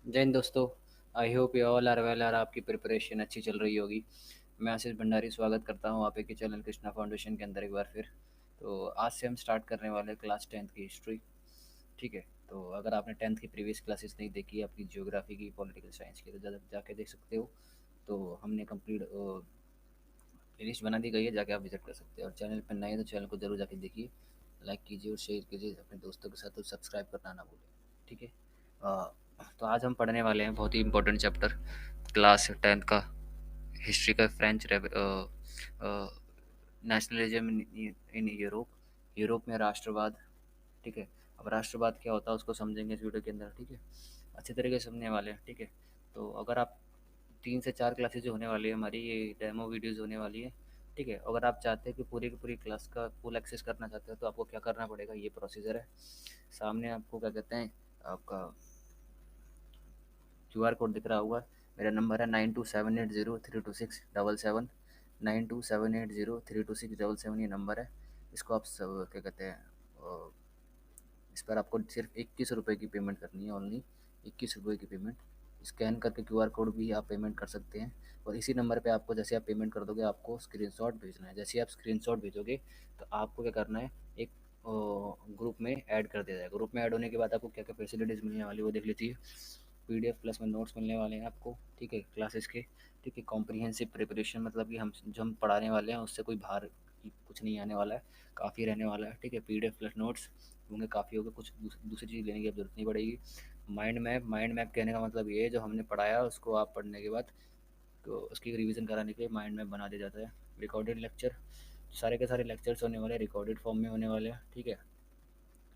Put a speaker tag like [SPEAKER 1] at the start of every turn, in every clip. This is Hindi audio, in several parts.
[SPEAKER 1] जय हिंद दोस्तों। I hope you all are well और आपकी प्रिपरेशन अच्छी चल रही होगी। मैं आशीष भंडारी स्वागत करता हूँ आपके चैनल कृष्णा फाउंडेशन के अंदर एक बार फिर। तो आज से हम स्टार्ट करने वाले हैं क्लास टेंथ की हिस्ट्री। ठीक है, तो अगर आपने टेंथ की प्रीवियस क्लासेस नहीं देखी आपकी ज्योग्राफी की, पॉलिटिकल साइंस की, तो जाके देख सकते हो। तो हमने कंप्लीट प्लेलिस्ट बना दी गई है, जाके आप विजिट कर सकते हैं। और चैनल पर नए हैं तो चैनल को जरूर जाके देखिए, लाइक कीजिए और शेयर कीजिए अपने दोस्तों के साथ, और सब्सक्राइब करना ना भूलें। ठीक है। अ, तो आज हम पढ़ने वाले हैं बहुत ही इंपॉर्टेंट चैप्टर क्लास टेंथ का, हिस्ट्री का, French nationalism in Europe, Europe में राष्ट्रवाद। ठीक है। अब राष्ट्रवाद क्या होता है उसको समझेंगे इस वीडियो के अंदर। ठीक है, अच्छे तरीके से समझने वाले हैं। ठीक है, तो अगर आप 3 से 4 क्लासेज जो होने वाली है हमारी, ये डेमो वीडियोज़ होने वाली है। ठीक है, अगर आप चाहते हैं कि पूरी की पूरी क्लास का फुल एक्सेस करना चाहते हो तो आपको क्या करना पड़ेगा, ये प्रोसीजर है। सामने आपको क्या कहते हैं, आपका QR कोड दिख रहा होगा। मेरा नंबर है 9278032677। 9278032677 ये नंबर है। इसको आप सब क्या कहते हैं, इस पर आपको सिर्फ 21 रुपये की पेमेंट करनी है, ओनली 21 रुपये की पेमेंट। स्कैन करके QR कोड भी आप पेमेंट कर सकते हैं। और इसी नंबर पे आपको, जैसे आप पेमेंट कर दोगे, आपको स्क्रीनशॉट भेजना है। जैसे आप स्क्रीनशॉट भेजोगे तो आपको क्या करना है, एक ग्रुप में ऐड कर दिया जाएगा। ग्रुप में ऐड होने के बाद आपको क्या क्या फैसिलिटीज़ मिलने वाली है वो देख लीजिए। PDF प्लस में नोट्स मिलने वाले हैं आपको। ठीक है, क्लासेस के। ठीक है, कॉम्प्रिहेंसिव प्रिपरेशन, मतलब कि हम जो हम पढ़ाने वाले हैं उससे कोई बाहर कुछ नहीं आने वाला है, काफ़ी रहने वाला है। ठीक है, PDF प्लस नोट्स होंगे, काफ़ी होगा, कुछ दूसरी चीज़ लेने की अब जरूरत नहीं पड़ेगी। माइंड मैप कहने का मतलब ये है, जो हमने पढ़ाया उसको आप पढ़ने के बाद तो उसकी रिवीजन कराने के लिए माइंड मैप बना दिया जाता है। रिकॉर्डेड लेक्चर, सारे के सारे लेक्चर्स होने वाले हैं, रिकॉर्डेड फॉर्म में होने वाले हैं। ठीक है,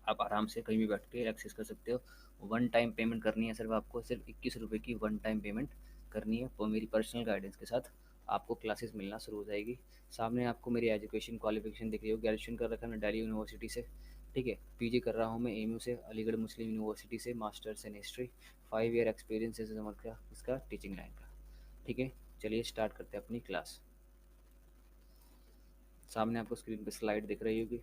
[SPEAKER 1] आप आराम से कहीं भी बैठ के एक्सेस कर सकते हो। वन टाइम पेमेंट करनी है, सिर्फ आपको सिर्फ 21 रुपये की वन टाइम पेमेंट करनी है। और मेरी पर्सनल गाइडेंस के साथ आपको क्लासेस मिलना शुरू हो जाएगी। सामने आपको मेरी एजुकेशन क्वालिफिकेशन दिख रही हो, ग्रेजुएशन कर रखा है मैंने दिल्ली यूनिवर्सिटी से। ठीक है, PG कर रहा हूँ मैं AMU से, अलीगढ़ मुस्लिम यूनिवर्सिटी से, masters in history. 5 year experience है समझ का इसका, टीचिंग लाइन का। ठीक है, चलिए स्टार्ट करते हैं अपनी क्लास। सामने आपको स्क्रीन पे स्लाइड दिख रही होगी।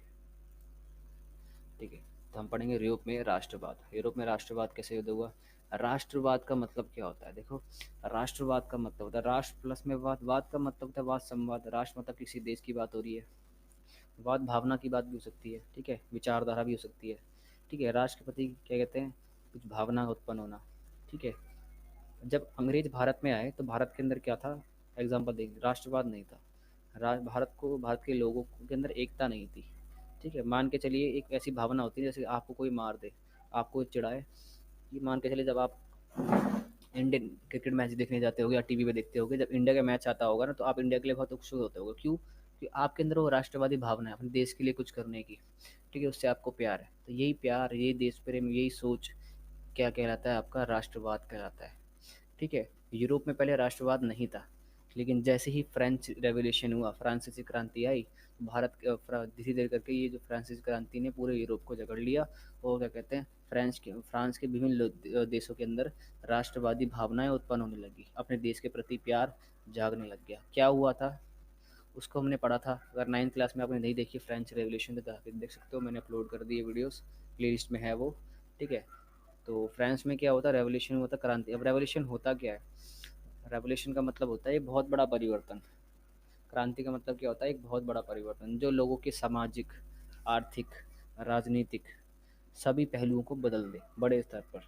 [SPEAKER 1] ठीक है, तो हम पढ़ेंगे यूरोप में राष्ट्रवाद। यूरोप में राष्ट्रवाद कैसे युद्ध हुआ। राष्ट्रवाद का मतलब क्या होता है, देखो। राष्ट्रवाद का मतलब होता है राष्ट्र प्लस में वाद, वाद का मतलब होता है वाद संवाद। राष्ट्र मतलब किसी देश की बात हो रही है, वाद भावना की बात भी हो सकती है। ठीक है, विचारधारा भी हो सकती है। ठीक है, राष्ट्र के प्रति क्या कहते हैं, कुछ भावना उत्पन्न होना। ठीक है, जब अंग्रेज भारत में आए तो भारत के अंदर क्या था, एग्जाम्पल देंगे, राष्ट्रवाद नहीं था। भारत के लोगों के अंदर एकता नहीं थी। ठीक है, मान के चलिए एक ऐसी भावना होती है जैसे आपको कोई मार दे, आपको चिढ़ाए। ये मान के चलिए, जब आप इंडियन क्रिकेट मैच देखने जाते होगे या टीवी पे देखते होगे, जब इंडिया का मैच आता होगा ना, तो आप इंडिया के लिए बहुत उत्सुक होते होगे। क्यों? कि आपके अंदर वो राष्ट्रवादी भावना है, अपने देश के लिए कुछ करने की। ठीक है, उससे आपको प्यार है। तो यही प्यार, यही देश प्रेम, यही सोच क्या कहलाता है, आपका राष्ट्रवाद कहलाता है। ठीक है, यूरोप में पहले राष्ट्रवाद नहीं था, लेकिन जैसे ही फ्रेंच रेवोल्यूशन हुआ, फ्रांसीसी क्रांति आई, धीरे धीरे करके ये जो फ्रांसीसी क्रांति ने पूरे यूरोप को जकड़ लिया। और क्या कहते हैं, फ्रांस के विभिन्न देशों के अंदर राष्ट्रवादी भावनाएं उत्पन्न होने लगी, अपने देश के प्रति प्यार जागने लग गया। क्या हुआ था उसको हमने पढ़ा था। अगर 9th क्लास में आपने नहीं देखी फ्रेंच रेवोल्यूशन, तो जाके देख सकते हो, मैंने अपलोड कर दी है वीडियोस, प्लेलिस्ट में है वो। ठीक है, तो फ्रांस में क्या होता है, रेवोल्यूशन होता है, क्रांति। अब रेवोल्यूशन होता क्या है, रेवोल्यूशन का मतलब होता है एक बहुत बड़ा परिवर्तन। क्रांति का मतलब क्या होता है, एक बहुत बड़ा परिवर्तन जो लोगों के सामाजिक, आर्थिक, राजनीतिक सभी पहलुओं को बदल दे बड़े स्तर पर।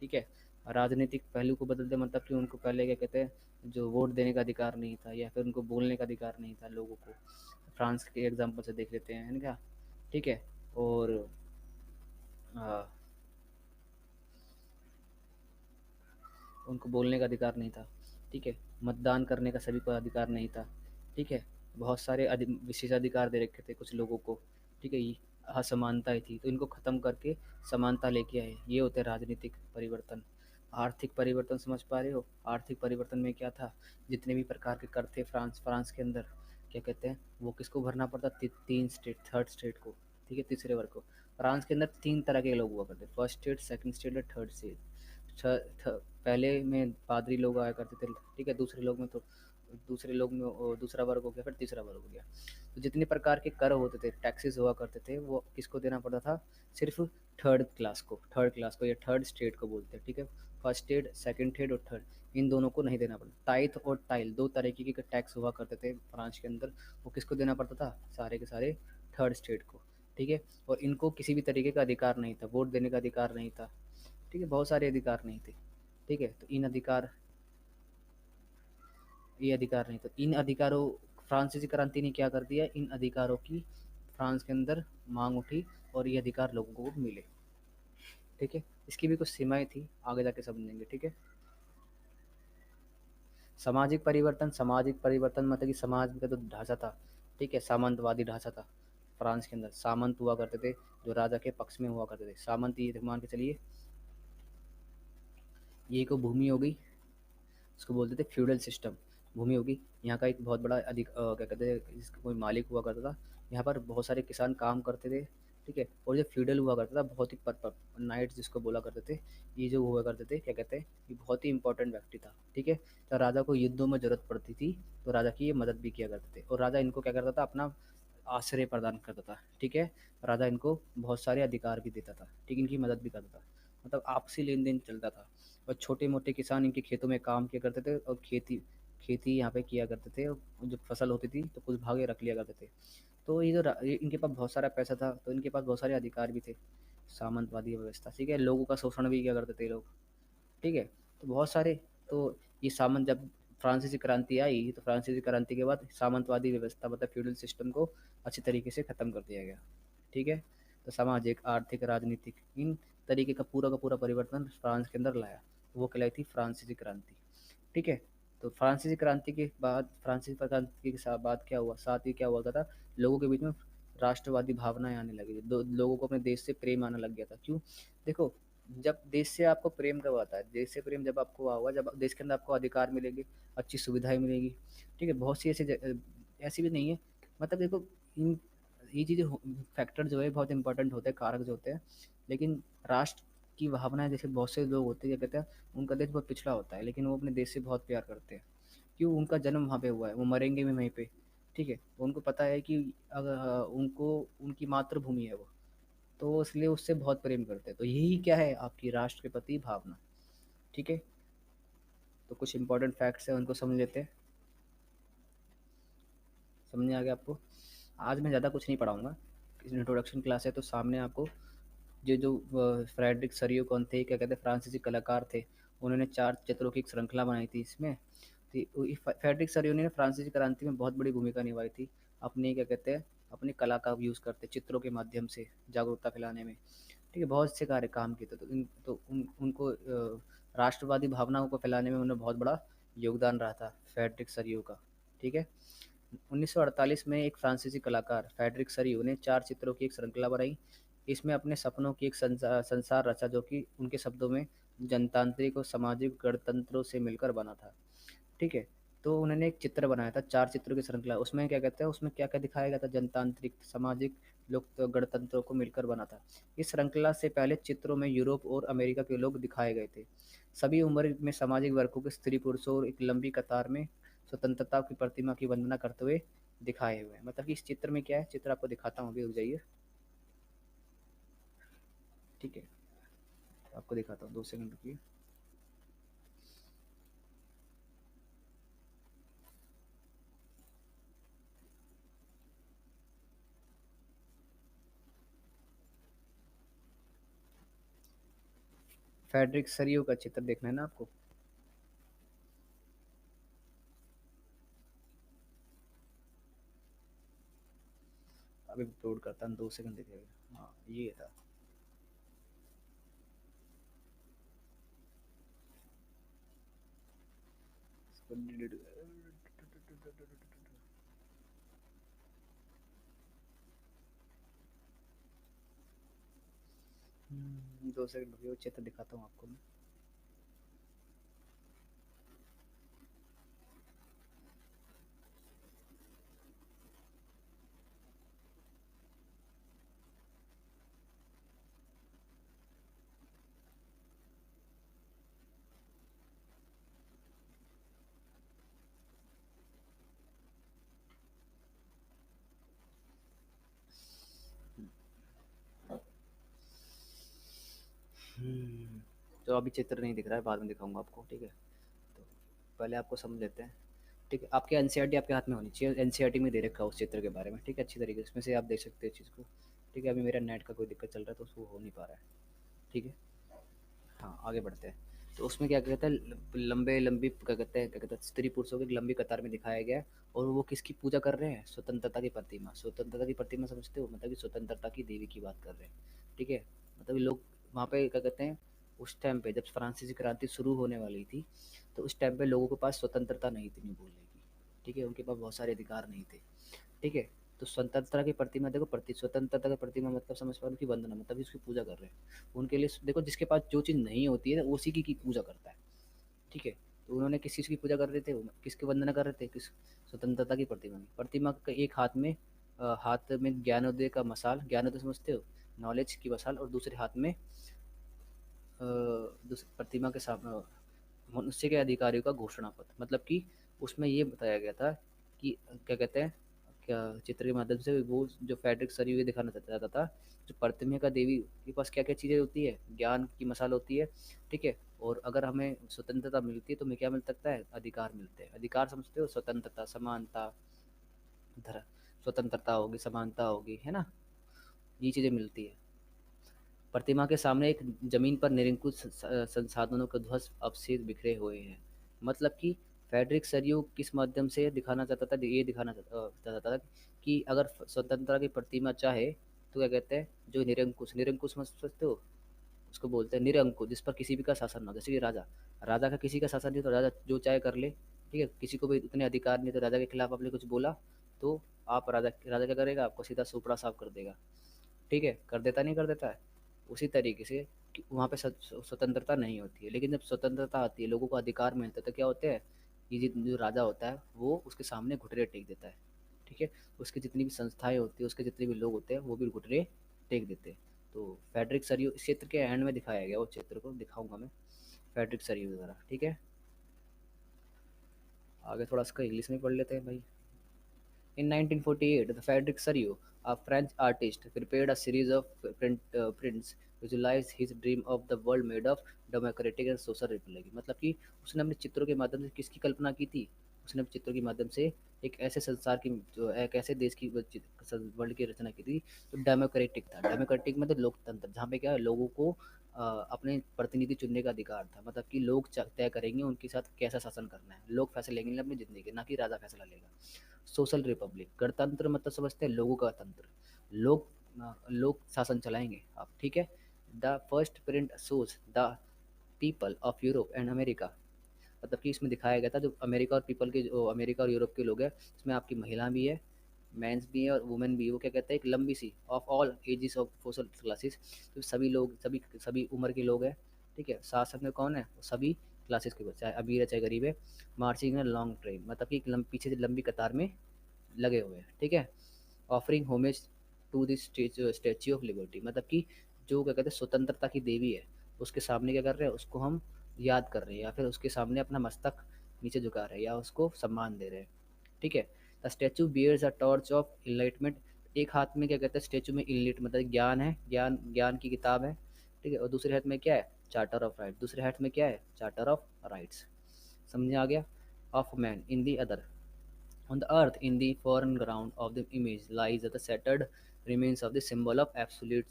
[SPEAKER 1] ठीक है, राजनीतिक पहलू को बदल दे मतलब कि उनको पहले क्या कहते हैं, जो वोट देने का अधिकार नहीं था या फिर उनको बोलने का अधिकार नहीं था लोगों को। फ्रांस के एग्जाम्पल से देख लेते हैं, है ना क्या। ठीक है, और आ, उनको बोलने का अधिकार नहीं था। ठीक है, मतदान करने का सभी को अधिकार नहीं था। ठीक है, बहुत सारे विशेषाधिकार दे रखे थे कुछ लोगों को। ठीक है, ये असमानताएं थी, तो इनको ख़त्म करके समानता लेके आए, ये होते हैं राजनीतिक परिवर्तन। आर्थिक परिवर्तन समझ पा रहे हो, आर्थिक परिवर्तन में क्या था, जितने भी प्रकार के कर थे फ्रांस के अंदर, क्या कहते हैं, वो किसको भरना पड़ता, 3 स्टेट, थर्ड स्टेट को। ठीक है, तीसरे वर्ग को। फ्रांस के अंदर 3 तरह के लोग हुआ करते, फर्स्ट स्टेट, सेकंड स्टेट और थर्ड स्टेट। पहले में पादरी लोग आया करते थे। ठीक है, दूसरे लोग में दूसरा वर्ग हो गया, फिर तीसरा वर्ग हो गया। तो जितने प्रकार के कर होते थे, टैक्सेस हुआ करते थे, वो किसको देना पड़ता था? सिर्फ थर्ड क्लास को या थर्ड स्टेट को बोलते हैं, ठीक है। फर्स्ट स्टेट, सेकंड स्टेट और थर्ड, इन दोनों को नहीं देना पड़ता। टाइथ और टाइल, दो तरीके के टैक्स हुआ करते थे फ्रांस के अंदर, वो किसको देना पड़ता था? सारे के सारे थर्ड स्टेट को, ठीक है। और इनको किसी भी तरीके का अधिकार नहीं था, वोट देने का अधिकार नहीं था, ठीक है, बहुत सारे अधिकार नहीं थे, ठीक है। तो इन अधिकार ये अधिकार नहीं, तो इन अधिकारों, फ्रांसीसी क्रांति ने क्या कर दिया, इन अधिकारों की फ्रांस के अंदर मांग उठी और ये अधिकार लोगों को मिले, ठीक है। इसकी भी कुछ सीमाएं थी, आगे जाके समझेंगे, ठीक है। सामाजिक परिवर्तन मतलब कि समाज का जो ढांचा था, ठीक है, सामंतवादी ढांचा था फ्रांस के अंदर। सामंत हुआ करते थे जो राजा के पक्ष में हुआ करते थे। सामंत ये मान के चलिए, ये को भूमि हो गई, इसको बोलते थे फ्यूडल सिस्टम, भूमि होगी। यहाँ का एक बहुत बड़ा क्या कहते हैं, इसका कोई मालिक हुआ करता था। यहाँ पर बहुत सारे किसान काम करते थे, ठीक है। और जो फ्यूडल हुआ करता था, बहुत ही पर नाइट्स जिसको बोला करते थे, ये जो हुआ करते थे, क्या कहते हैं, ये बहुत ही इंपॉर्टेंट व्यक्ति था, ठीक है। तो राजा को युद्धों में जरूरत पड़ती थी तो राजा की ये मदद भी किया करते थे, और राजा इनको क्या करता था, अपना आश्रय प्रदान करता था, ठीक है। राजा इनको बहुत सारे अधिकार भी देता था, ठीक, इनकी मदद भी करता था, मतलब आपसी लेन देन चलता था। और छोटे मोटे किसान इनके खेतों में काम किया करते थे, और खेती खेती यहाँ पे किया करते थे, और जब फसल होती थी तो कुछ भागे रख लिया करते थे। तो इनके पास बहुत सारा पैसा था, तो इनके पास बहुत सारे अधिकार भी थे। सामंतवादी व्यवस्था, ठीक है, लोगों का शोषण भी किया करते थे लोग, ठीक है। तो बहुत सारे, तो ये सामंत जब फ्रांसीसी क्रांति आई, तो फ्रांसीसी क्रांति के बाद सामंतवादी व्यवस्था मतलब फ्यूडल सिस्टम को अच्छी तरीके से ख़त्म कर दिया गया, ठीक है। तो सामाजिक, आर्थिक, राजनीतिक, इन तरीके का पूरा परिवर्तन फ्रांस के अंदर लाया, वो कहलाई थी फ्रांसीसी क्रांति, ठीक है। तो फ्रांसीसी क्रांति के बाद, फ्रांसीसी क्रांति के साथ बाद क्या हुआ, साथ ही क्या हुआ था, लोगों के बीच में राष्ट्रवादी भावनाएं आने लगी, लोगों को अपने देश से प्रेम आने लग गया था। क्यों? देखो, जब देश से आपको प्रेम कब आता है, देश से प्रेम जब आपको होगा जब देश के अंदर आपको अधिकार मिलेंगे, अच्छी सुविधाएं मिलेगी, ठीक है। बहुत सी ऐसी भी नहीं है, मतलब देखो, इन ये चीज़ें फैक्टर जो है बहुत इंपॉर्टेंट होते हैं, कारक जो होते हैं, लेकिन राष्ट्र की भावनाएं, जैसे बहुत से लोग होते हैं, क्या कहते हैं, उनका देश बहुत पिछड़ा होता है लेकिन वो अपने देश से बहुत प्यार करते हैं। क्यों? उनका जन्म वहाँ पे हुआ है, वो मरेंगे भी वहीं पे, ठीक है। उनको पता है कि अगर उनको, उनकी मातृभूमि है वो, तो इसलिए उससे बहुत प्रेम करते हैं। तो यही क्या है, आपकी राष्ट्र के प्रति भावना, ठीक है। तो कुछ इंपॉर्टेंट फैक्ट्स हैं, उनको समझ लेते हैं। समझ में आ गया आपको? आज मैं ज़्यादा कुछ नहीं पढ़ाऊँगा, इंट्रोडक्शन क्लास है, तो सामने आपको ये जो फ्रेडरिक सरियो कौन थे, क्या कहते हैं, फ्रांसीसी कलाकार थे, उन्होंने 4 चित्रों की एक श्रृंखला बनाई थी इसमें। तो फ्रेडरिक सरियो ने फ्रांसीसी क्रांति में बहुत बड़ी भूमिका निभाई थी, अपनी क्या कहते हैं, अपनी कला का यूज़ करते चित्रों के माध्यम से जागरूकता फैलाने में, ठीक है। बहुत से कार्य काम किए थे, उनको राष्ट्रवादी भावनाओं को फैलाने में उन्हें बहुत बड़ा योगदान रहा था फ्रेडरिक सरियो का, ठीक है। 1948 में एक फ्रांसीसी कलाकार फ्रेडरिक सरियो ने 4 चित्रों की एक श्रृंखला बनाई। इसमें अपने सपनों की एक संसार रचा जो कि उनके शब्दों में जनतांत्रिक और सामाजिक गणतंत्रों से मिलकर बना था, ठीक है। तो उन्होंने एक चित्र बनाया था, 4 चित्रों की श्रृंखला, उसमें क्या कहते हैं, उसमें क्या-क्या दिखाया गया था, जनतांत्रिक, सामाजिक, लोक गणतंत्रों को मिलकर बना था। इस श्रृंखला से पहले चित्रों में यूरोप और अमेरिका के लोग दिखाए गए थे। सभी उम्र में सामाजिक वर्गों के स्त्री-पुरुषों और एक लंबी कतार में स्वतंत्रता की प्रतिमा की वंदना करते हुए दिखाए हुए हैं। मतलब कि इस चित्र में क्या है, चित्र आपको दिखाता हूँ, अभी रुक जाइए, ठीक है, आपको दिखाता हूँ, 2 सेकंड रुकिए। फ्रेडरिक सरियो का चित्र देखना है ना आपको? अभी अपलोड करता हूँ, 2 सेकंड देखिएगा। हाँ, ये था। इसको 2 सेकंड रुकिए, वो चित्र दिखाता हूँ आपको मैं। हम्म, तो अभी चित्र नहीं दिख रहा है, बाद में दिखाऊंगा आपको, ठीक है। तो पहले आपको समझ लेते हैं। ठीक है, आपके एनसीईआरटी आपके हाथ में होनी चाहिए, एनसीईआरटी में दे रखा है उस चित्र के बारे में, ठीक है, अच्छी तरीके से इसमें से आप देख सकते हैं चीज़ को। ठीक है, अभी मेरा नेट का कोई दिक्कत चल रहा है तो उसको हो नहीं पा रहा है। ठीक है, हाँ आगे बढ़ते हैं। तो उसमें क्या कहता है, लंबे लंबी क्या कहते हैं स्त्री पुरुषों की एक लंबी कतार में दिखाया गया है। और वो किसकी पूजा कर रहे हैं, स्वतंत्रता की प्रतिमा। स्वतंत्रता की प्रतिमा समझते हो, मतलब कि स्वतंत्रता की देवी की बात कर रहे हैं। ठीक है, मतलब ये लोग वहाँ पे क्या कहते हैं, उस टाइम पे जब फ्रांसीसी क्रांति शुरू होने वाली थी, तो उस टाइम पे लोगों के पास स्वतंत्रता नहीं थी नहीं बोलने की। ठीक है, उनके पास बहुत सारे अधिकार नहीं थे। ठीक है, तो स्वतंत्रता की प्रतिमा देखो, स्वतंत्रता की प्रतिमा मतलब समझ पा रहे हो कि वंदना, मतलब उसकी पूजा कर रहे हैं। उनके लिए देखो, जिसके पास जो चीज़ नहीं होती है उसी की पूजा करता है। ठीक है, तो उन्होंने किस चीज़ की पूजा कर रहे थे, किसकी वंदना कर रहे थे, किस स्वतंत्रता की प्रतिमा की। प्रतिमा का एक हाथ में हाथ में ज्ञानोदय का मसाल, ज्ञानोदय समझते हो, नॉलेज की मसाल, और दूसरे हाथ में प्रतिमा के सामने मनुष्य के अधिकारियों का घोषणा पत्र। मतलब कि उसमें ये बताया गया था कि क्या कहते हैं, क्या चित्र के माध्यम से वो जो फेडरिक सरी हुए दिखाना चाहता था, जो प्रतिमा का देवी के पास क्या क्या चीज़ें होती है, ज्ञान की मसाल होती है। ठीक है, और अगर हमें स्वतंत्रता मिलती है तो हमें क्या मिल सकता है, अधिकार मिलते हैं। अधिकार समझते हो, स्वतंत्रता, समानता, धर स्वतंत्रता होगी, समानता होगी, है ना, ये चीज़ें मिलती है। प्रतिमा के सामने एक जमीन पर निरंकुश संसाधनों के ध्वस्त अवशेष बिखरे हुए हैं। मतलब कि फेडरिक सरियू किस माध्यम से दिखाना चाहता था, ये दिखाना चाहता था कि अगर स्वतंत्रता की प्रतिमा चाहे तो क्या कहते हैं, जो निरंकुश, निरंकुश समझ सकते हो, उसको बोलते हैं निरंकुश, जिस पर किसी भी का शासन ना हो। जैसे कि राजा, राजा का किसी का शासन नहीं तो राजा जो चाहे कर ले। ठीक है, किसी को भी उतने अधिकार नहीं, तो राजा के खिलाफ आपने कुछ बोला तो आप राजा राजा क्या करेगा, आपको सीधा सुपड़ा साफ कर देगा। ठीक है, कर देता नहीं, कर देता है। उसी तरीके से कि वहाँ पे स्वतंत्रता नहीं होती है, लेकिन जब स्वतंत्रता आती है, लोगों को अधिकार मिलता है, तो क्या होता है, ये जो राजा होता है वो उसके सामने घुटने टेक देता है। ठीक है, उसकी जितनी भी संस्थाएं होती है, उसके जितने भी लोग होते हैं, वो भी घुटने टेक देते हैं। तो फेडरिक सरियो इस क्षेत्र के एंड में दिखाया गया, वो चित्र को दिखाऊंगा मैं, फेडरिक सरियो वगैरह। ठीक है, आगे थोड़ा इसका इंग्लिश में पढ़ लेते हैं भाई। In 1948, the Frederic Soriot, a French artist, prepared a series of prints visualize his dream of the world made of democratic and social republic। मतलब कि उसने अपने चित्रों के माध्यम से किसकी कल्पना की थी, उसने अपने चित्रों के माध्यम से एक ऐसे संसार की, जो एक ऐसे देश की वर्ल्ड की रचना की थी जो डेमोक्रेटिक था। डेमोक्रेटिक मतलब लोकतंत्र, जहाँ पे क्या है, लोगों को अपने प्रतिनिधि चुनने का अधिकार था। मतलब कि लोग तय करेंगे उनके साथ कैसा शासन करना है, लोग फैसले लेंगे अपनी जिंदगी के, ना कि राजा फैसला लेगा। सोशल रिपब्लिक, गणतंत्र मतलब समझते हैं लोगों का तंत्र, लोग लोग शासन चलाएंगे आप। ठीक है, the first print shows the people of Europe and America. मतलब कि इसमें दिखाया गया था जो अमेरिका और पीपल के, जो अमेरिका और यूरोप के लोग हैं, इसमें आपकी महिला भी है, मेंस भी है और वुमेन भी है। वो क्या कहते हैं, एक लंबी सी of all ages of social classes, तो सभी लोग, सभी सभी उम्र के लोग हैं। ठीक है, साथ साथ में कौन है, सभी क्लासेस के बच्चे, चाहे अमीर है चाहे गरीब है। मार्चिंग इन लॉन्ग ट्रेन, मतलब कि एक पीछे से लंबी कतार में लगे हुए हैं। ठीक है, offering homage to this statue of liberty, मतलब कि जो क्या कहते हैं स्वतंत्रता की देवी है, उसके सामने क्या कर रहे हैं, उसको हम याद कर रहे हैं, या फिर उसके सामने अपना मस्तक नीचे झुका रहे हैं, या उसको सम्मान दे रहे हैं। ठीक है, the statue bears a torch of enlightenment. एक हाथ में क्या कहते हैं, स्टैचू में इनलाइट मतलब ज्ञान है, ज्ञान ज्ञान की किताब है। ठीक है, और दूसरे हाथ में क्या है, चार्टर ऑफ राइट, दूसरे हाथ में क्या है, चार्टर ऑफ राइट्स। समझ आ गया। Of man in the other. On the earth, in the foreground of the image, lies the shattered remains of the symbol of absolute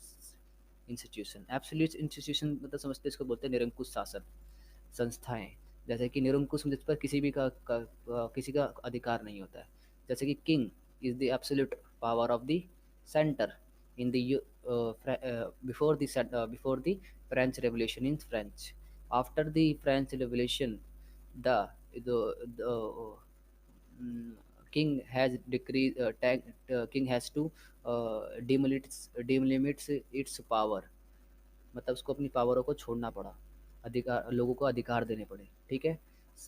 [SPEAKER 1] institution। Absolute institution मतलब समझते हैं, इसको बोलते हैं निरंकुश शासन संस्थाएं। जैसे कि निरंकुश जिस पर किसी का अधिकार नहीं होता है। जैसे कि king is the absolute power of the centre in the before the French revolution in French. After the French revolution, the the king has decreased king has to delimits its power। मतलब उसको अपनी पावरों को छोड़ना पड़ा, अधिकार लोगों को अधिकार देने पड़े। ठीक है,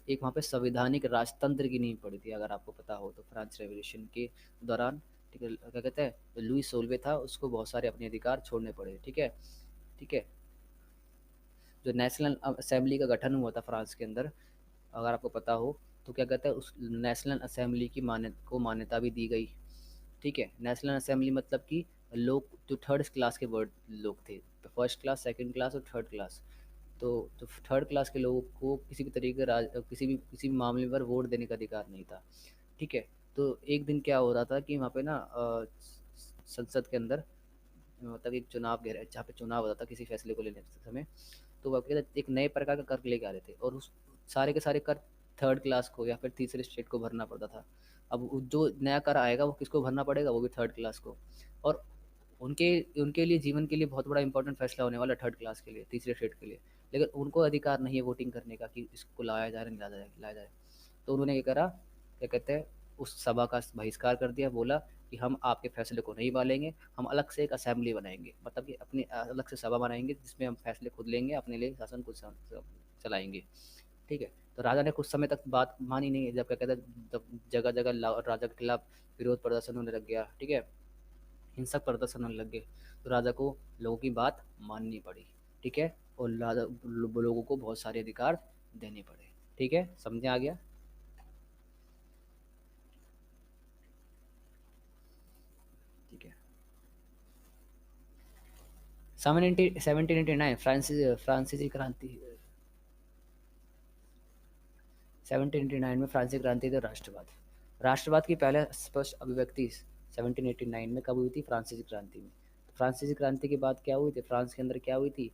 [SPEAKER 1] एक वहाँ पे संवैधानिक राजतंत्र की नींव पड़ी थी, अगर आपको पता हो तो, फ्रांस रेवोल्यूशन के दौरान। ठीक है, क्या कहते हैं, तो लुई सोल्वे था, उसको बहुत सारे अपने अधिकार छोड़ने पड़े। ठीक है, ठीक है, जो नेशनल असेंबली का गठन हुआ था फ्रांस के अंदर, अगर आपको पता हो तो, क्या कहते हैं, उस नेशनल असेंबली की मान्यता भी दी गई। ठीक है, नेशनल असेंबली मतलब कि लोग जो थर्ड क्लास के वर्ड लोग थे, फर्स्ट क्लास, सेकंड क्लास और थर्ड क्लास। तो थर्ड क्लास के लोगों को किसी भी तरीके किसी भी मामले पर वोट देने का अधिकार नहीं था। ठीक है। तो एक दिन क्या हो रहा था कि वहाँ पे ना संसद के अंदर मतलब एक चुनाव गहरा जहाँ पे चुनाव हो रहा था किसी फैसले को लेने के समय। तो वो क्या एक नए प्रकार का कर लेके आ रहे थे और उस सारे के सारे कर थर्ड क्लास को या फिर तीसरे स्टेट को भरना पड़ता था। अब जो नया कर आएगा वो किसको भरना पड़ेगा, वो भी थर्ड क्लास को। और उनके उनके लिए जीवन के लिए बहुत बड़ा इंपॉर्टेंट फैसला होने वाला थर्ड क्लास के लिए, तीसरे स्टेट के लिए। लेकिन उनको अधिकार नहीं है वोटिंग करने का कि इसको लाया जाए नहीं लाया जाए। तो उन्होंने क्या करा, क्या कहते हैं, उस सभा का बहिष्कार कर दिया। बोला कि हम आपके फैसले को नहीं मानेंगे, हम अलग से एक असेंबली बनाएंगे, मतलब कि अपनी अलग से सभा बनाएंगे जिसमें हम फैसले खुद लेंगे, अपने लिए शासन खुद चलाएंगे। ठीक है। तो राजा ने कुछ समय तक बात मानी नहीं। जब क्या कहते हैं, जब जगह जगह राजा के खिलाफ विरोध प्रदर्शन होने लग गया, ठीक है, हिंसक प्रदर्शन होने लग गए, तो राजा को लोगों की बात माननी पड़ी। ठीक है। और लोगों को बहुत सारे अधिकार देने पड़े। ठीक है, समझे आ गया? ठीक है। 1789 फ्रांसीसी क्रांति। 1789 में फ्रांसीसी क्रांति तो राष्ट्रवाद की पहले स्पष्ट अभिव्यक्ति 1789 में कब हुई थी? फ्रांसीसी क्रांति में। तो फ्रांसीसी क्रांति के बाद क्या हुई थी फ्रांस के अंदर, क्या हुई थी?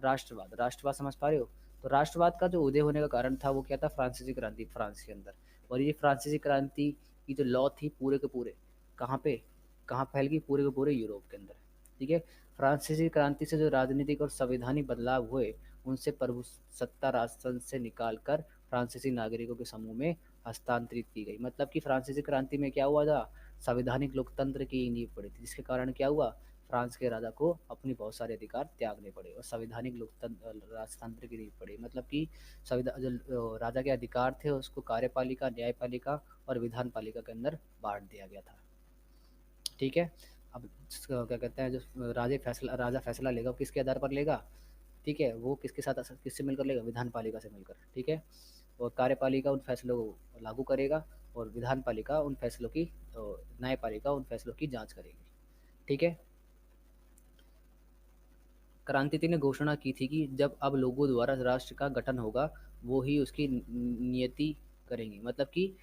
[SPEAKER 1] राष्ट्रवाद समझ पा रहे हो? तो राष्ट्रवाद का जो उदय होने का कारण था वो क्या था? फ्रांसीसी क्रांति फ्रांस के अंदर। और ये फ्रांसीसी क्रांति की जो लॉ थी पूरे के पूरे कहाँ पे कहाँ फैल गई? पूरे के पूरे यूरोप के अंदर। ठीक है। फ्रांसीसी क्रांति से जो राजनीतिक और संवैधानिक बदलाव हुए उनसे प्रभु सत्ता राजतंत्र से निकालकर फ्रांसीसी नागरिकों के समूह में हस्तांतरित की गई। मतलब कि फ्रांसीसी क्रांति में क्या हुआ था? संवैधानिक लोकतंत्र की नींव पड़ी थी, जिसके कारण क्या हुआ? फ्रांस के राजा को अपने बहुत सारे अधिकार त्यागने पड़े और संवैधानिक लोकतंत्र राजतंत्र की नींव पड़ी। मतलब कि संविधान जो राजा के अधिकार थे उसको कार्यपालिका, न्यायपालिका और विधान पालिका के अंदर बांट दिया गया था। ठीक है। अब क्या कहते हैं, जो राजा फैसला लेगा वो किसके आधार पर लेगा? ठीक है, वो किससे मिलकर लेगा? विधान पालिका से मिलकर। ठीक है। और कार्यपालिका उन फैसलों को लागू करेगा और विधान पालिका उन फैसलों की न्यायपालिका उन फैसलों की जांच करेगी। ठीक है। क्रांति ने घोषणा की थी कि जब अब लोगों द्वारा राष्ट्र का गठन होगा वो ही उसकी नियति करेंगे। मतलब कि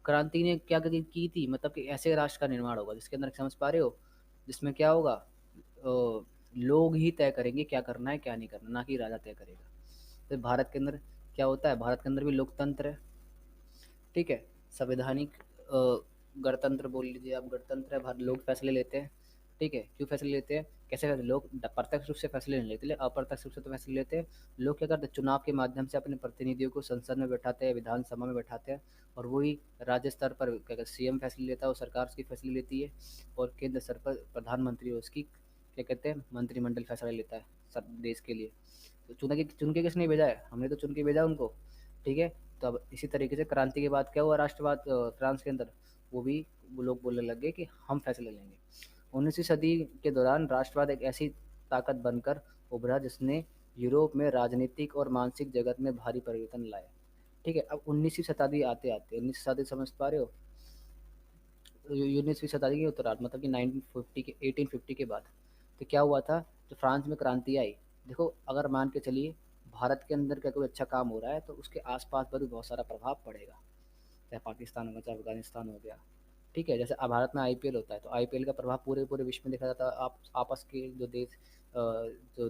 [SPEAKER 1] क्रांति ने क्या की थी, मतलब कि ऐसे राष्ट्र का निर्माण होगा जिसके अंदर, समझ पा रहे हो, जिसमें क्या होगा? लोग ही तय करेंगे क्या करना है क्या नहीं करना, ना कि राजा तय करेगा। तो भारत के अंदर क्या होता है? भारत के अंदर भी लोकतंत्र है। ठीक है। संवैधानिक गणतंत्र बोल लीजिए आप, गणतंत्र है, लोग फैसले लेते हैं। ठीक है। क्यों फैसले लेते हैं? कैसे फैसले? लोग प्रत्यक्ष रूप से फैसले नहीं लेते, अप्रत्यक्ष रूप से तो फैसले लेते हैं। लोग क्या करते हैं? चुनाव के माध्यम से अपने प्रतिनिधियों को संसद में बैठाते हैं, विधानसभा में बैठाते हैं। और वही राज्य स्तर पर क्या कहते हैं, सीएम फैसले लेता है और सरकार उसकी फैसले लेती है। और केंद्र स्तर पर प्रधानमंत्री उसकी क्या कहते हैं, मंत्रिमंडल फैसला लेता है सब देश के लिए। तो चुन के किसने भेजा है? हमने तो चुन के भेजा उनको। ठीक है। तो अब इसी तरीके से क्रांति के बाद क्या हुआ? राष्ट्रवाद फ्रांस के अंदर वो लोग बोलने लग गए कि हम फैसले लेंगे। 19वीं सदी के दौरान राष्ट्रवाद एक ऐसी ताकत बनकर उभरा जिसने यूरोप में राजनीतिक और मानसिक जगत में भारी परिवर्तन लाए। ठीक है। अब 19वीं शताब्दी आते आते 19वीं शताब्दी समझ पा रहे हो? 19वीं शताब्दी के उत्तरार्ध, मतलब कि 1950 के 1850 के बाद तो क्या हुआ था? जो फ्रांस में क्रांति आई, देखो अगर मान के चलिए भारत के अंदर क्या कोई अच्छा काम हो रहा है तो उसके आसपास पर भी बहुत सारा प्रभाव पड़ेगा। चाहे पाकिस्तान हो गया, चाहे अफगानिस्तान हो गया। ठीक है। जैसे अब भारत में आईपीएल होता है तो आईपीएल का प्रभाव पूरे पूरे विश्व में देखा जाता है। आप आपस के जो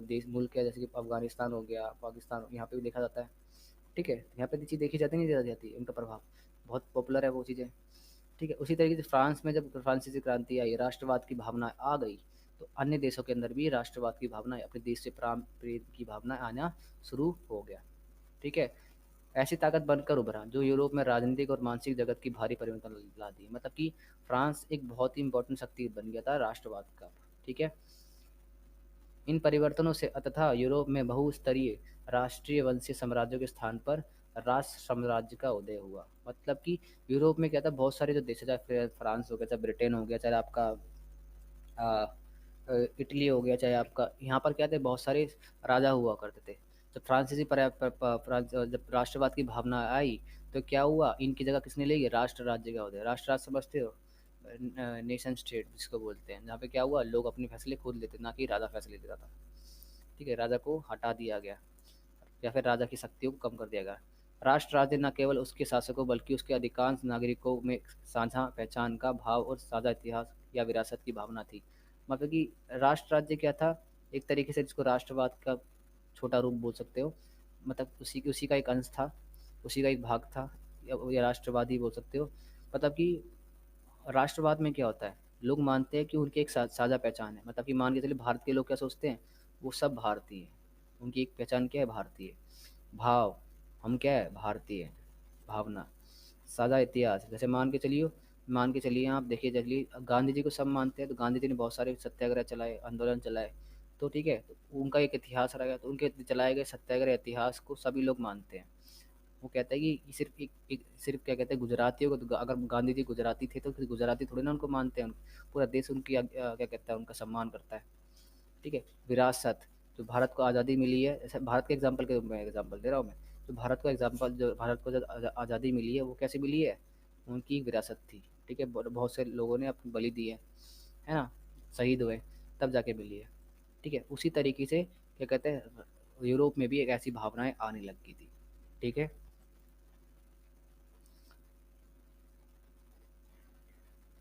[SPEAKER 1] देश मुल्क है, जैसे कि अफगानिस्तान हो गया, पाकिस्तान, यहाँ पे भी देखा जाता है। ठीक है। यहाँ पे चीज़ देखी जाती नहीं जाती है, उनका प्रभाव बहुत पॉपुलर है वो चीज़ें। ठीक है। उसी तरीके से फ्रांस में जब फ्रांसीसी क्रांति आई, राष्ट्रवाद की भावना आ गई, तो अन्य देशों के अंदर भी राष्ट्रवाद की भावना, अपने देश से प्रेम की भावना आना शुरू हो गया। ठीक है। ऐसी ताकत बनकर उभरा जो यूरोप में राजनीतिक और मानसिक जगत की भारी परिवर्तन ला दी। मतलब कि फ्रांस एक बहुत ही इंपॉर्टेंट शक्ति बन गया था राष्ट्रवाद का। ठीक है। इन परिवर्तनों से तथा यूरोप में बहुस्तरीय राष्ट्रीय वंशीय साम्राज्यों के स्थान पर राष्ट्र साम्राज्य का उदय हुआ। मतलब कि यूरोप में क्या था, बहुत सारे जो देश है, चाहे फ्रांस हो गया, चाहे ब्रिटेन हो गया, चाहे आपका आ, इटली हो गया, चाहे आपका यहाँ पर क्या थे, बहुत सारे राजा हुआ करते थे। जब जब राष्ट्रवाद की भावना आई तो क्या हुआ? इनकी जगह किसने ली? राष्ट्र राज्य का उदय। राष्ट्र राज्य समझते हो? नेशन स्टेट जिसको बोलते हैं, जहाँ पे क्या हुआ, लोग अपने फैसले खुद लेते ना कि राजा फैसले लेता था। ठीक है, राजा को हटा दिया गया या फिर राजा की शक्तियों को कम कर दिया गया। राष्ट्र राज्य न केवल उसके शासकों बल्कि उसके अधिकांश नागरिकों में साझा पहचान का भाव और साझा इतिहास या विरासत की भावना थी। मतलब कि राष्ट्र राज्य क्या था, एक तरीके से जिसको राष्ट्रवाद का छोटा रूप बोल सकते हो, मतलब उसी का एक अंश था, उसी का एक भाग था, या राष्ट्रवाद ही बोल सकते हो। मतलब कि राष्ट्रवाद में क्या होता है, लोग मानते हैं कि उनकी एक साझा पहचान है। मतलब कि मान के चलिए भारत के लोग क्या सोचते हैं, वो सब भारतीय हैं, उनकी एक पहचान क्या है, भारतीय भाव, हम क्या है, भारतीय भावना, साझा इतिहास। जैसे मान के चलिए आप देखिए, चलिए गांधी जी को सब मानते हैं, तो गांधी जी ने बहुत सारे सत्याग्रह चलाए, आंदोलन चलाए, तो ठीक है, तो उनका एक इतिहास रहेगा, तो उनके चलाए गए सत्याग्रह इतिहास को सभी लोग मानते हैं। वो कहता है कि सिर्फ क्या कहते हैं, गुजरातियों को, तो अगर गांधी जी गुजराती थे तो फिर गुजराती थोड़ी ना उनको मानते हैं, पूरा देश उनकी क्या कहता है, उनका सम्मान करता है। ठीक है, विरासत, जो भारत को आज़ादी मिली है, जैसे भारत के एग्जाम्पल के मैं एग्जाम्पल दे रहा हूँ मैं, जो भारत को जब आज़ादी मिली है वो कैसे मिली है, उनकी विरासत थी। ठीक है, बहुत से लोगों ने अपनी बलि दी है ना, शहीद हुए, तब जाके मिली है। ठीक है, उसी तरीके से क्या कहते हैं, यूरोप में भी एक ऐसी भावनाएं आने लग गई थी। ठीक है,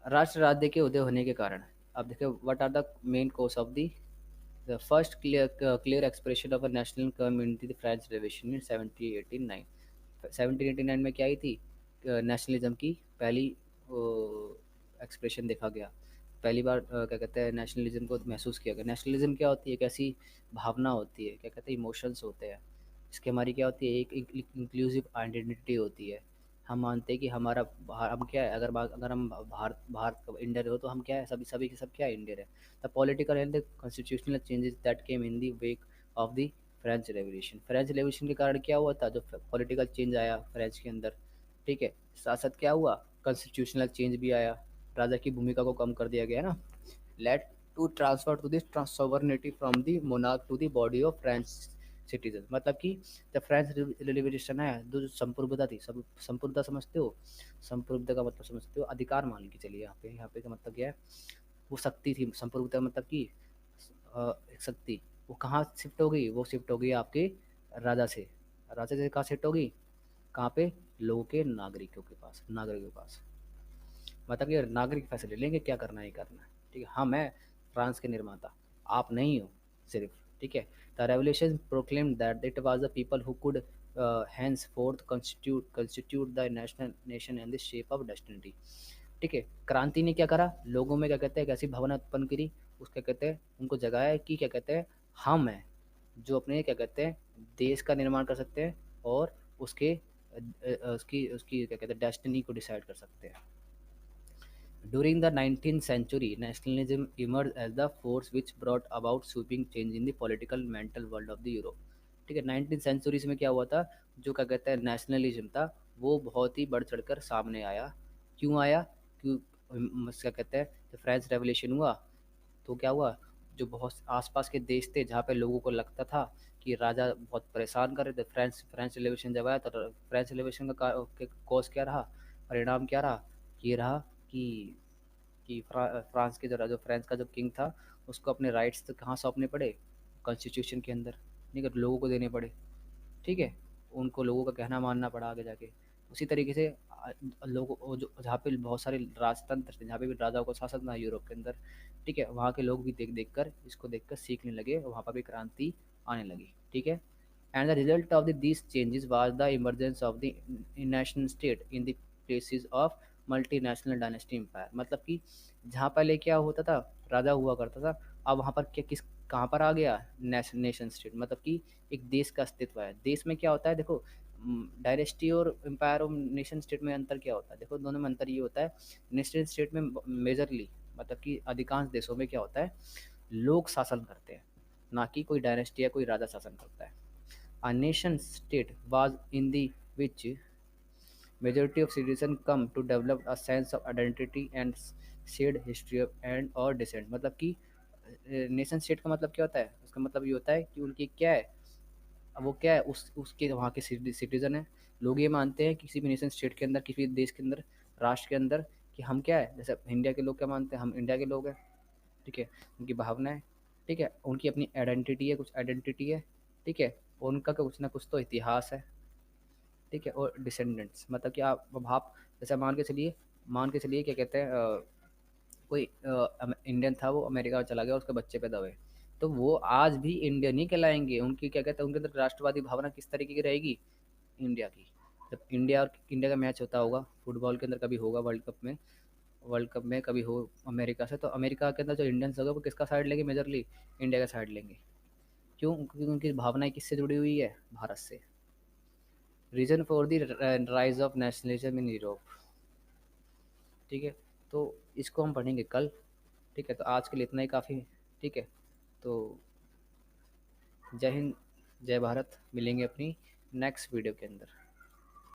[SPEAKER 1] राष्ट्र राज्य के उदय होने के कारण, अब देखो what are the main course of the first clear expression of a national community the French revolution in 1789। 1789 में क्या आई थी, नेशनलिज्म की पहली एक्सप्रेशन देखा गया, पहली बार क्या कहते हैं, नेशनलिज्म को महसूस किया गया। नेशनलिज्म क्या होती है, एक ऐसी भावना होती है, क्या कहते हैं, इमोशंस होते हैं, इसकी हमारी क्या होती है, एक इंक्लूसिव आइडेंटिटी होती है। हम मानते हैं कि हम क्या है, अगर हम भारत इंडियन हो तो हम क्या है, सभी सभी के सब क्या है, इंडियन है। The political and the constitutional changes that came in the wake of the French revolution के कारण क्या हुआ था, जो पॉलिटिकल चेंज आया फ्रेंच के अंदर। ठीक है, साथ साथ क्या हुआ, कॉन्स्टिट्यूशनल चेंज भी आया, राजा की भूमिका को कम कर दिया गया ना, let to transfer to this sovereignty from the monarch to the body of French citizen. मतलब कि जब फ्रेंच रिवोल्यूशन आया, जो संप्रभुता थी, सब संप्रभुता समझते हो, संप्रभुता का मतलब समझते हो, अधिकार मान के चलिए, यहाँ पे का मतलब क्या है, वो शक्ति थी, संप्रभुता मतलब कि एक शक्ति, वो कहाँ शिफ्ट हो गई, वो शिफ्ट हो गई आपके राजा से, राजा से कहाँ शिफ्ट होगी, कहाँ पे, लोगों के, नागरिकों के पास। मतलब कि नागरिक फैसले लेंगे क्या करना है, ये करना है। ठीक है, हाँ, मैं फ्रांस के निर्माता, आप नहीं हो सिर्फ। ठीक है, the revolution proclaimed that it was the people who could henceforth constitute the national nation and the shape of destiny। ठीक है, क्रांति ने क्या करा, लोगों में क्या कहते हैं, एक ऐसी भावना उत्पन्न करी, उसका कहते हैं, उनको जगाया कि क्या कहते हैं, हम हैं जो अपने क्या कहते हैं, देश का निर्माण कर सकते हैं, और उसके उसकी उसकी क्या कहते हैं, डेस्टिनी को डिसाइड कर सकते हैं। During the 19th century, nationalism emerged as the force which brought about sweeping change in the political mental world of the Europe। ठीक है, 19th सेंचुरी में क्या हुआ था, जो क्या कहते हैं, नेशनलिज्म था, वो बहुत ही बढ़ चढ़कर सामने आया। क्यों आया, क्यों, क्या कहते हैं, जब फ्रेंच रेवोल्यूशन हुआ तो क्या हुआ, जो बहुत आसपास के देश थे जहाँ पे लोगों को लगता था कि राजा बहुत परेशान कर रहे थे, फ्रेंच फ्रेंच रिवोल्यूशन जब आया तो फ्रेंच रिवोल्यूशन का कॉज क्या रहा, परिणाम क्या रहा, ये रहा कि फ्रांस के जो फ्रांस का जो किंग था, उसको अपने राइट्स तो कहाँ सौंपने पड़े, कॉन्स्टिट्यूशन के अंदर, नहीं कर लोगों को देने पड़े। ठीक है, उनको लोगों का कहना मानना पड़ा आगे जाके। उसी तरीके से लोगों को जो जहाँ पे बहुत सारे राजतंत्र थे, जहाँ पे भी राजाओं का शासन था यूरोप के अंदर, ठीक है, वहाँ के लोग भी देख देख कर इसको देख कर सीखने लगे, और वहाँ पर भी क्रांति आने लगी। ठीक है, and the result of these changes was the emergence of the national state in the places of multinational dynasty empire. मतलब कि जहाँ पहले क्या होता था, राजा हुआ करता था, अब वहाँ पर क्या किस कहाँ पर आ गया, नेशन स्टेट, मतलब कि एक देश का अस्तित्व है। देश में क्या होता है, देखो डायनेस्टी और एम्पायर और नेशन स्टेट में अंतर क्या होता है, देखो दोनों में अंतर ये होता है, नेशन स्टेट में मेजरली, मतलब कि अधिकांश देशों में क्या होता है, लोग शासन करते हैं, ना कि कोई डायनेस्टी या कोई राजा शासन करता है। A nation state was in the which majority of citizens come to develop a sense of identity and shared history of and और descent। मतलब कि नेशन स्टेट का मतलब क्या होता है, उसका मतलब ये होता है कि उनकी क्या है, अब वो क्या है, उसके वहाँ के सिटीजन है। लोग ये मानते हैं कि किसी भी नेशन स्टेट के अंदर, किसी देश के अंदर, राष्ट्र के अंदर, कि हम क्या है, जैसे इंडिया के लोग क्या मानते हैं, हम इंडिया के लोग हैं, ठीक है, उनकी भावनाएं, ठीक है, उनकी अपनी आइडेंटिटी है, कुछ आइडेंटिटी है, ठीक है, और उनका कुछ ना कुछ तो इतिहास है, ठीक है, और डिसेंडेंट्स, मतलब कि आप जैसे मान के चलिए क्या कहते हैं, कोई इंडियन था, वो अमेरिका चला गया, उसके बच्चे पैदा हुए, तो वो आज भी इंडियन ही कहलाएंगे। उनकी क्या कहते हैं, उनके अंदर राष्ट्रवादी भावना किस तरीके की रहेगी, इंडिया की। जब इंडिया का मैच होता होगा फुटबॉल के अंदर, कभी होगा वर्ल्ड कप में कभी हो अमेरिका से, तो अमेरिका के अंदर जो इंडियंस होगा वो किसका साइड लेंगे, मेजरली इंडिया का साइड लेंगे। क्यों? क्योंकि उनकी भावनाएं किससे जुड़ी हुई है, भारत से। Reason for the rise of nationalism in Europe, ठीक है, तो इसको हम पढ़ेंगे कल, ठीक है, तो आज के लिए इतना ही काफ़ी है, ठीक है, तो जय हिंद, जय भारत, मिलेंगे अपनी नेक्स्ट वीडियो के अंदर।